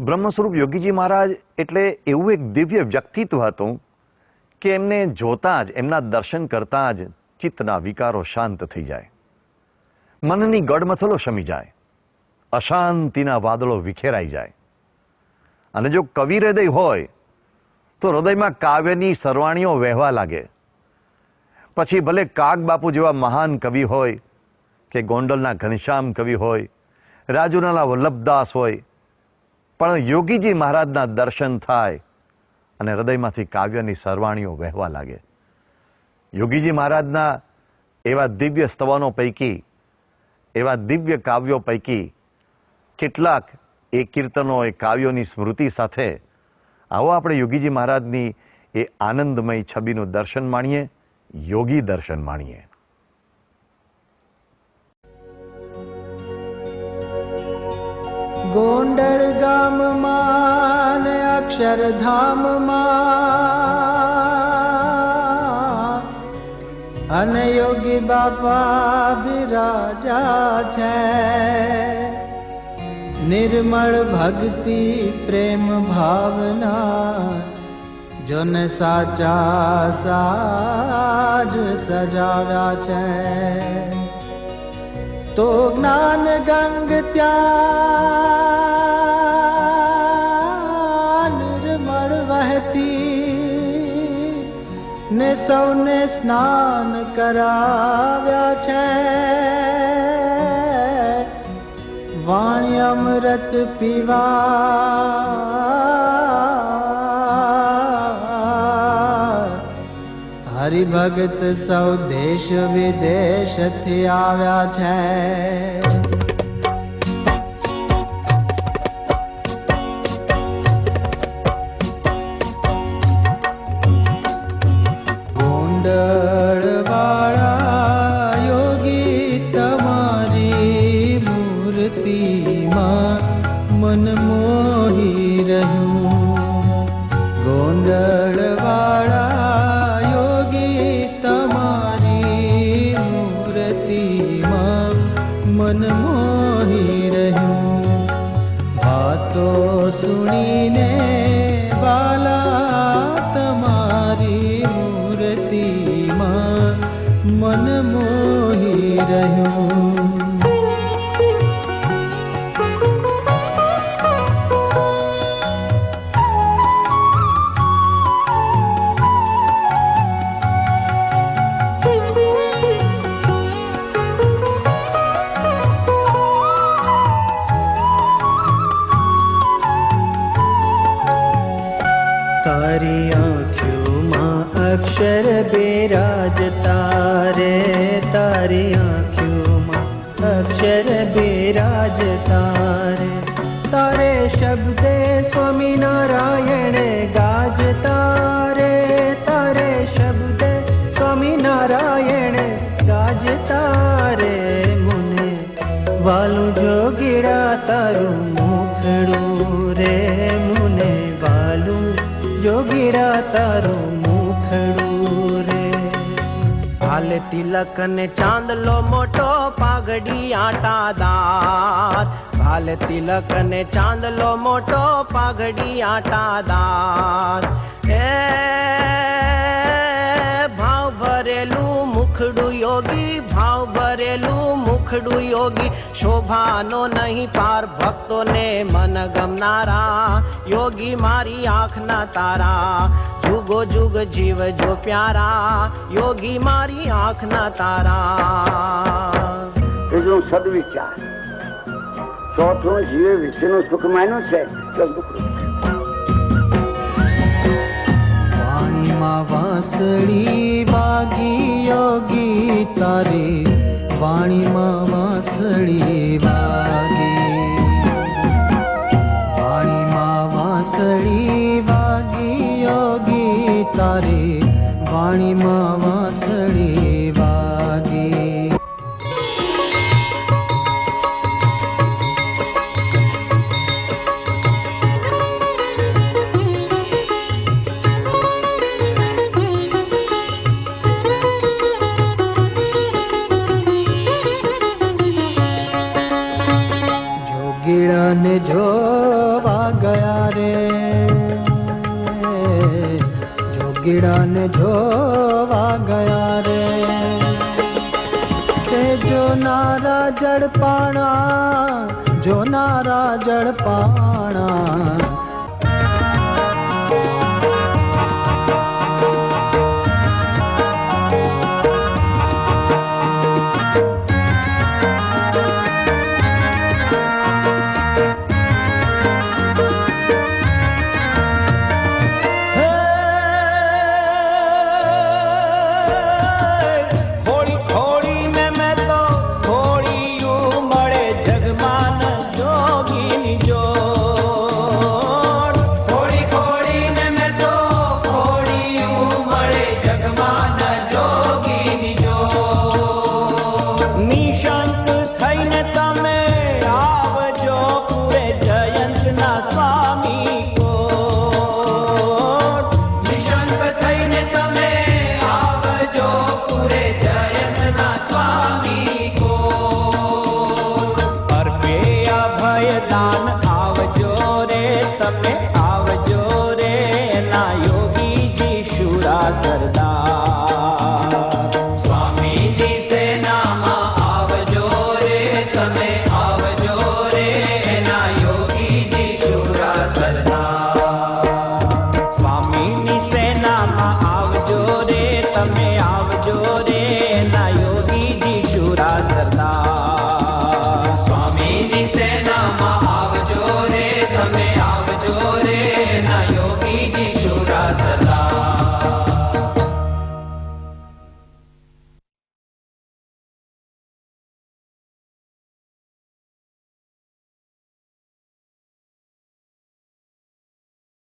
બ્રહ્મ સ્વરૂપ યોગીજી મહારાજ એટલે એવું એક દિવ્ય વ્યક્તિત્વ હતું કે એમને જોતા જ, એમના દર્શન કરતા જ ચિત્તના વિકારો શાંત થઈ જાય, મનની ગડમથલો શમી જાય, અશાંતિના વાદળો વિખેરાઈ જાય. અને જો કવિ હૃદય હોય તો હૃદયમાં કાવ્યની સરવાણીઓ વહેવા લાગે. પછી ભલે કાગ બાપુ જેવા મહાન કવિ હોય કે ગોંડલના ઘનશ્યામ કવિ હોય, રાજુલાના વલ્લભદાસ હોય, પણ યોગીજી મહારાજના દર્શન થાય અને હૃદયમાંથી કાવ્યની સરવાણીઓ વહેવા લાગે. યોગીજી મહારાજના એવા દિવ્ય સ્તવનો પૈકી, એવા દિવ્ય કાવ્યો પૈકી કેટલાક એ કીર્તનો, એ કાવ્યોની સ્મૃતિ સાથે આવો આપણે યોગીજી મહારાજની એ આનંદમય છબીનું દર્શન માણીએ, યોગી દર્શન માણીએ. ગોંડલ ગામમાં ને અક્ષરધામમાં અને યોગી બાપા બિરાજા છે. નિર્મળ ભક્તિ પ્રેમ ભાવના જોને સાચા સાજ સજાવ્યા છે. તો જ્ઞાન ગંગ ત્યાં નિર્મળ વહેતી ને સૌને સ્નાન કરાવ્યા છે. વાણી અમૃત પીવા હરિભગત સૌ દેશ વિદેશથી આવ્યા છે. ગોંડલ વાળા યોગી તમારી મૂર્તિમાં મન મોહી રહ્યું. ગોંડલ વાળા યોગી તમારી મૂર્તિમાં મન મોહી રહ્યું. વાતો સુણીને બાલા તમારી મૂર્તિમાં મન મોહી રહ્યું. તારી આંખોમાં અક્ષર બિરાજતા રે, તારી આંખોમાં અક્ષર બિરાજતા રે. તારે શબ્દે સ્વામિનારાયણ ગાજતા રે, તારે શબ્દે સ્વામિનારાયણ ગાજતા રે. મુને વાલું જોગીડા તારું મુખડું રે, મુને વાલું જોગીડા તારું મુખડું રે. હાલ તિલક ને ચાંદલો મોટો પાઘડી આટાદાર, હાલ તિલક ને ચાંદલો મોટો પાઘડી આટાદાર. એ ભાવ ભરેલું મુખડું યોગી, ભાવ ભરેલું મુખડું યોગી. શોભાનો નહીં પાર ભક્તોને મન ગમનારા, યોગી મારી આંખના તારા. જુગો જુગ જીવ જો પ્યારા, યોગી મારી આંખના તારા. ત્રીજું સદવિચાર, ચોથું જીવે વિષયનું સુખ માન્યું છે કે દુઃખ. વાણીમાં વાંસળી વાગી યોગી તારી, વાણીમાં વાંસળી વાગી, વાણીમાં વાંસળી વાગી યોગી તારી, વાણીમાં વાંસળી વાગી. જોગીડાને જોવા ગયા રે, જોગીડાને જોવા ગયા રે, તે જોનારા જડપાણા, જોનારા જડપાણા,